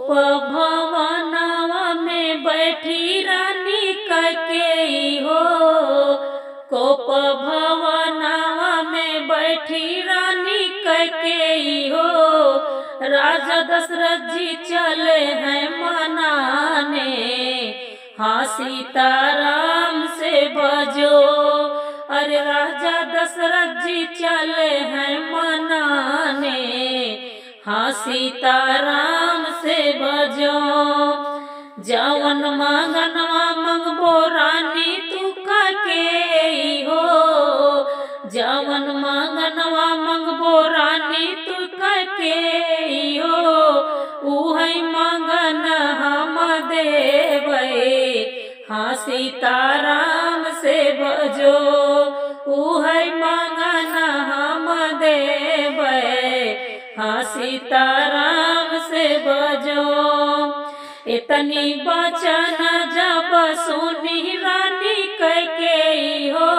भवनवा में बैठी रानी कैकेयी हो। कोप भवनवा में बैठी रानी कैकेयी हो। राजा दशरथ जी चले हैं मनाने, हाँ सीताराम से भजो। अरे राजा दशरथ जी चले हैं मनाने, हाँ सीताराम से भजो। जवन मांगनवा मंगबो रानी तू कैकेयी हो। जवन मांगनवा मंगबो रानी तू कैकेयी हो। उहै मांगन हम देबै, हाँ सीताराम से भजो। उहै मांगन हम देबै, हाँ सीताराम से भजो। इतनी बचन जब सुनी रानी कैकेयी हो।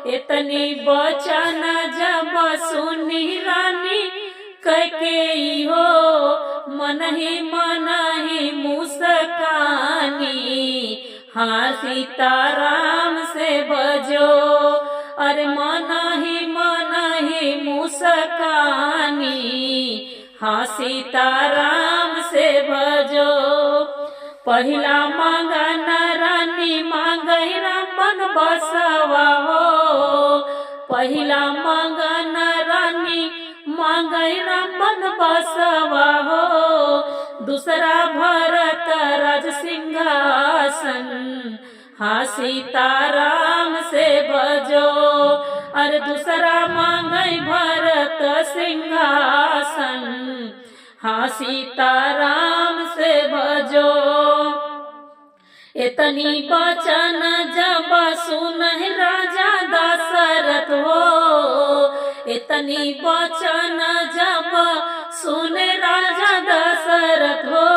इतनी बचन जब सुनी रानी कैकेयी हो। मन ही मुस्कानी, हाँ सीताराम से भजो। अरे मन ही मुस्कानी, हाँ सीताराम से भजो। पहिला मांगन रानी मांगई रामन बसवा हो। पहिला मांगन रानी मांगई रामन बसवा हो। दूसरा भरत राज सिंहासन, हाँ सीताराम से भजो। अरे दूसरा मांगई भरत सिंहासन, हाँ सीताराम से भजो। इतनी बचन जब सुनहि राजा दशरथ हो। इतनी बचन जब सुने राजा दशरथ हो।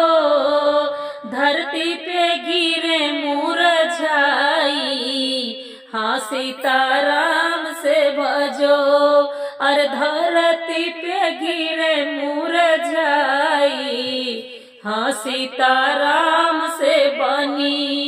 धरती पे गिरे मुरझाई, हाँ सीताराम से भजो। अरे धरती पे गिरे मुरझाई, हाँ सीताराम से बनी।